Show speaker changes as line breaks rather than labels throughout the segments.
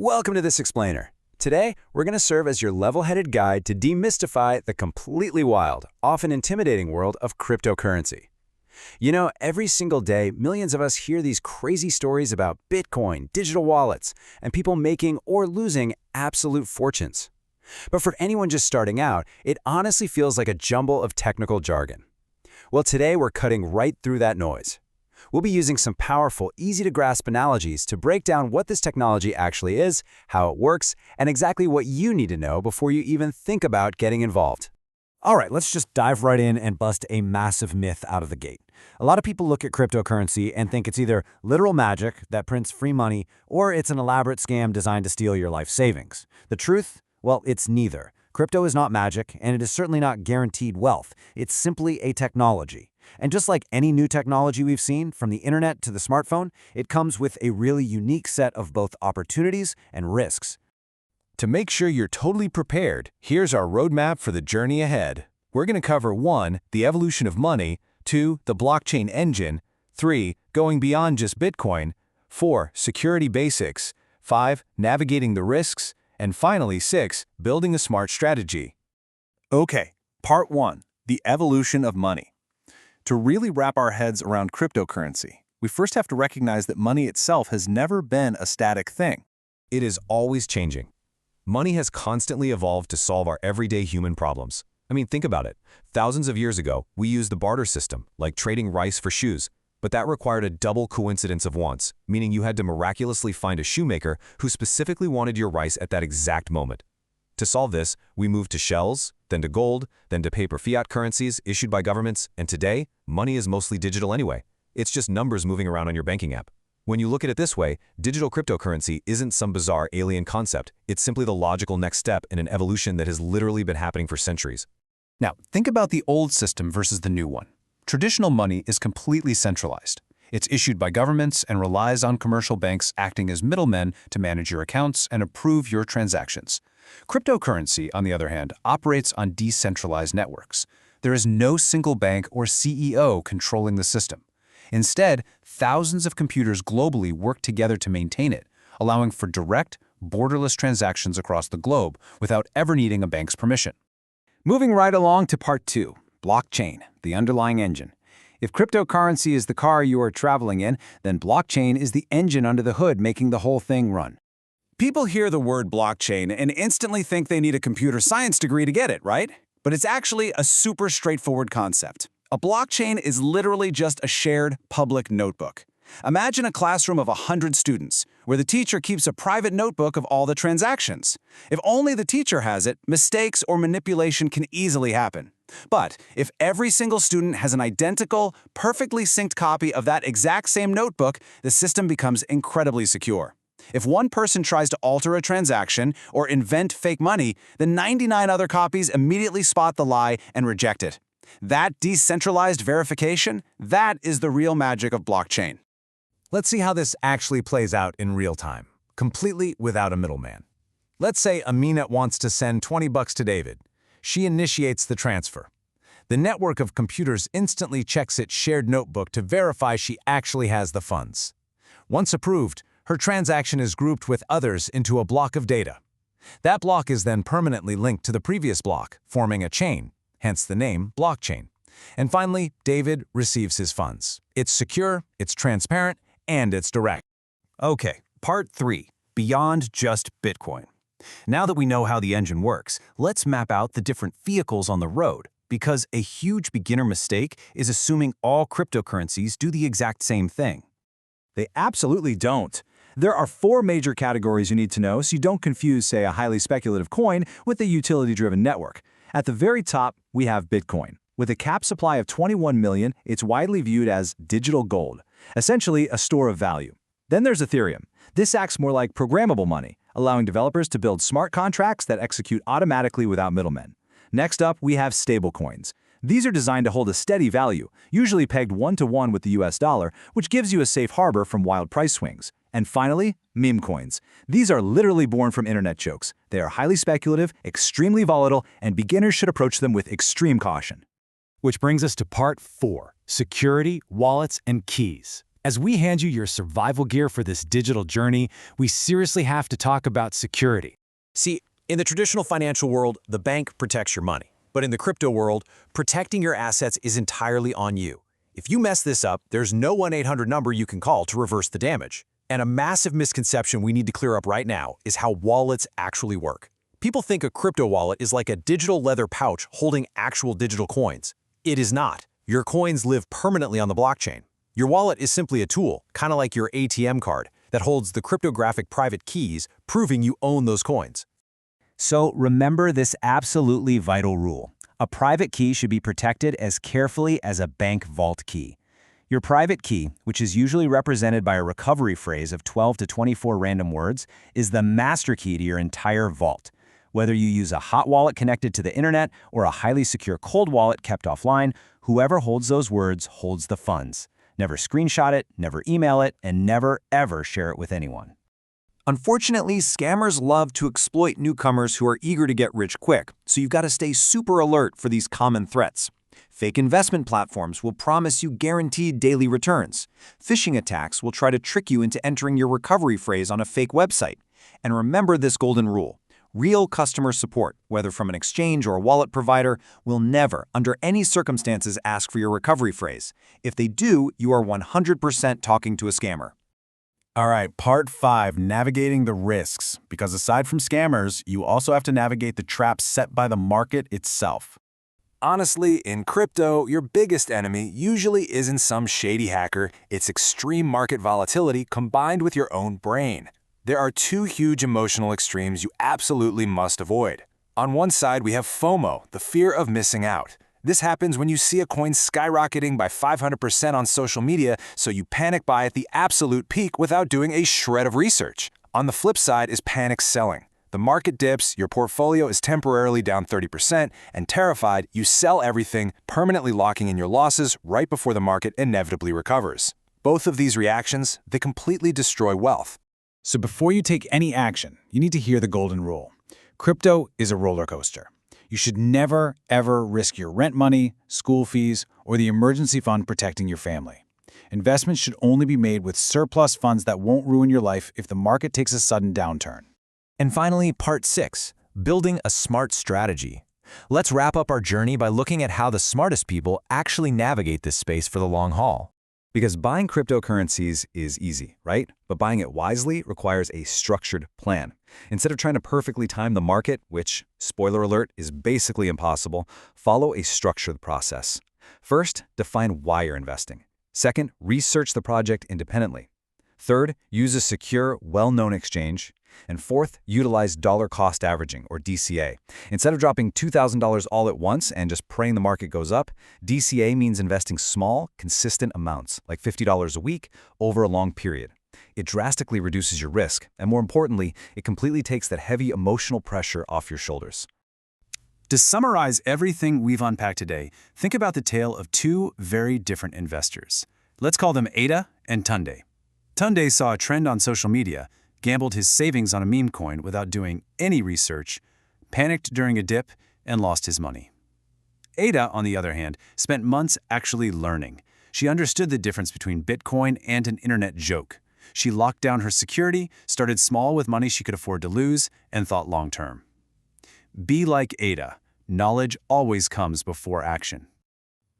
Welcome to This Explainer. Today, we're going to serve as your level-headed guide to demystify the completely wild, often intimidating world of cryptocurrency. You know, every single day, millions of us hear these crazy stories about Bitcoin, digital wallets, and people making or losing absolute fortunes. But for anyone just starting out, it honestly feels like a jumble of technical jargon. Well, today we're cutting right through that noise. We'll be using some powerful, easy-to-grasp analogies to break down what this technology actually is, how it works, and exactly what you need to know before you even think about getting involved.
All right, let's just dive right in and bust a massive myth out of the gate. A lot of people look at cryptocurrency and think it's either literal magic that prints free money or it's an elaborate scam designed to steal your life savings. The truth? Well, it's neither. Crypto is not magic, and it is certainly not guaranteed wealth. It's simply a technology. And just like any new technology we've seen, from the internet to the smartphone, it comes with a really unique set of both opportunities and risks.
To make sure you're totally prepared, here's our roadmap for the journey ahead. We're going to cover 1. The evolution of money, 2. The blockchain engine, 3. Going beyond just Bitcoin, 4. Security basics, 5. Navigating the risks, and finally 6. Building a smart strategy.
Okay, part 1. The evolution of money. To really wrap our heads around cryptocurrency, we first have to recognize that money itself has never been a static thing.
It is always changing. Money has constantly evolved to solve our everyday human problems. I mean, think about it. Thousands of years ago, we used the barter system, like trading rice for shoes, but that required a double coincidence of wants, meaning you had to miraculously find a shoemaker who specifically wanted your rice at that exact moment. To solve this, we moved to shells, then to gold, then to paper fiat currencies issued by governments, and today, money is mostly digital anyway. It's just numbers moving around on your banking app. When you look at it this way, digital cryptocurrency isn't some bizarre alien concept. It's simply the logical next step in an evolution that has literally been happening for centuries.
Now, think about the old system versus the new one. Traditional money is completely centralized. It's issued by governments and relies on commercial banks acting as middlemen to manage your accounts and approve your transactions. Cryptocurrency, on the other hand, operates on decentralized networks. There is no single bank or CEO controlling the system. Instead, thousands of computers globally work together to maintain it, allowing for direct, borderless transactions across the globe without ever needing a bank's permission.
Moving right along to part 2, blockchain, the underlying engine. If cryptocurrency is the car you are traveling in, then blockchain is the engine under the hood making the whole thing run. People hear the word blockchain and instantly think they need a computer science degree to get it, right? But it's actually a super straightforward concept. A blockchain is literally just a shared public notebook. Imagine a classroom of 100 students, where the teacher keeps a private notebook of all the transactions. If only the teacher has it, mistakes or manipulation can easily happen. But if every single student has an identical, perfectly synced copy of that exact same notebook, the system becomes incredibly secure. If one person tries to alter a transaction or invent fake money, the 99 other copies immediately spot the lie and reject it. That decentralized verification, that is the real magic of blockchain.
Let's see how this actually plays out in real time, completely without a middleman. Let's say Amina wants to send $20 to David. She initiates the transfer. The network of computers instantly checks its shared notebook to verify she actually has the funds. Once approved, her transaction is grouped with others into a block of data. That block is then permanently linked to the previous block, forming a chain, hence the name blockchain. And finally, David receives his funds. It's secure, it's transparent, and it's direct.
Okay, part 3, beyond just Bitcoin. Now that we know how the engine works, let's map out the different vehicles on the road, because a huge beginner mistake is assuming all cryptocurrencies do the exact same thing. They absolutely don't. There are 4 major categories you need to know so you don't confuse, say, a highly speculative coin with a utility-driven network. At the very top, we have Bitcoin. With a cap supply of 21 million, it's widely viewed as digital gold, essentially a store of value. Then there's Ethereum. This acts more like programmable money, allowing developers to build smart contracts that execute automatically without middlemen. Next up, we have stablecoins. These are designed to hold a steady value, usually pegged 1-to-1 with the US dollar, which gives you a safe harbor from wild price swings. And finally, meme coins. These are literally born from internet jokes. They are highly speculative, extremely volatile, and beginners should approach them with extreme caution. Which brings us to part 4, security, wallets, and keys.
As we hand you your survival gear for this digital journey, we seriously have to talk about security.
See, in the traditional financial world, the bank protects your money. But in the crypto world, protecting your assets is entirely on you. If you mess this up, there's no 1-800 number you can call to reverse the damage. And a massive misconception we need to clear up right now is how wallets actually work. People think a crypto wallet is like a digital leather pouch holding actual digital coins. It is not. Your coins live permanently on the blockchain. Your wallet is simply a tool, kind of like your ATM card, that holds the cryptographic private keys, proving you own those coins.
So remember this absolutely vital rule. A private key should be protected as carefully as a bank vault key. Your private key, which is usually represented by a recovery phrase of 12 to 24 random words, is the master key to your entire vault. Whether you use a hot wallet connected to the internet or a highly secure cold wallet kept offline, whoever holds those words holds the funds. Never screenshot it, never email it, and never ever share it with anyone.
Unfortunately, scammers love to exploit newcomers who are eager to get rich quick, so you've got to stay super alert for these common threats. Fake investment platforms will promise you guaranteed daily returns. Phishing attacks will try to trick you into entering your recovery phrase on a fake website. And remember this golden rule. Real customer support, whether from an exchange or a wallet provider, will never, under any circumstances, ask for your recovery phrase. If they do, you are 100% talking to a scammer.
All right, part 5, navigating the risks. Because aside from scammers, you also have to navigate the traps set by the market itself.
Honestly, in crypto, your biggest enemy usually isn't some shady hacker, it's extreme market volatility combined with your own brain. There are two huge emotional extremes you absolutely must avoid. On one side, we have FOMO, the fear of missing out. This happens when you see a coin skyrocketing by 500% on social media, so you panic buy at the absolute peak without doing a shred of research. On the flip side is panic selling. The market dips, your portfolio is temporarily down 30%, and terrified, you sell everything, permanently locking in your losses right before the market inevitably recovers. Both of these reactions, they completely destroy wealth.
So before you take any action, you need to hear the golden rule. Crypto is a roller coaster. You should never, ever risk your rent money, school fees, or the emergency fund protecting your family. Investments should only be made with surplus funds that won't ruin your life if the market takes a sudden downturn.
And finally, part 6, building a smart strategy. Let's wrap up our journey by looking at how the smartest people actually navigate this space for the long haul.
Because buying cryptocurrencies is easy, right? But buying it wisely requires a structured plan. Instead of trying to perfectly time the market, which, spoiler alert, is basically impossible, follow a structured process. First, define why you're investing. Second, research the project independently. Third, use a secure, well-known exchange. And fourth, utilize dollar cost averaging, or DCA. Instead of dropping $2,000 all at once and just praying the market goes up, DCA means investing small, consistent amounts, like $50 a week, over a long period. It drastically reduces your risk, and more importantly, it completely takes that heavy emotional pressure off your shoulders.
To summarize everything we've unpacked today, think about the tale of two very different investors. Let's call them Ada and Tunde. Tunde saw a trend on social media, gambled his savings on a meme coin without doing any research, panicked during a dip, and lost his money. Ada, on the other hand, spent months actually learning. She understood the difference between Bitcoin and an internet joke. She locked down her security, started small with money she could afford to lose, and thought long-term. Be like Ada. Knowledge always comes before action.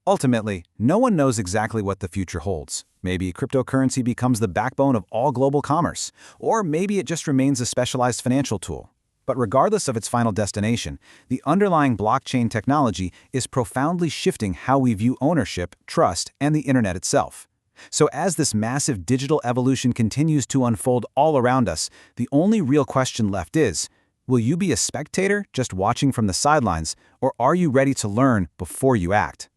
Ultimately, no one knows exactly what the future holds. Maybe cryptocurrency becomes the backbone of all global commerce, or maybe it just remains a specialized financial tool. But regardless of its final destination, the underlying blockchain technology is profoundly shifting how we view ownership, trust, and the internet itself. So as this massive digital evolution continues to unfold all around us, the only real question left is, will you be a spectator just watching from the sidelines, or are you ready to learn before you act?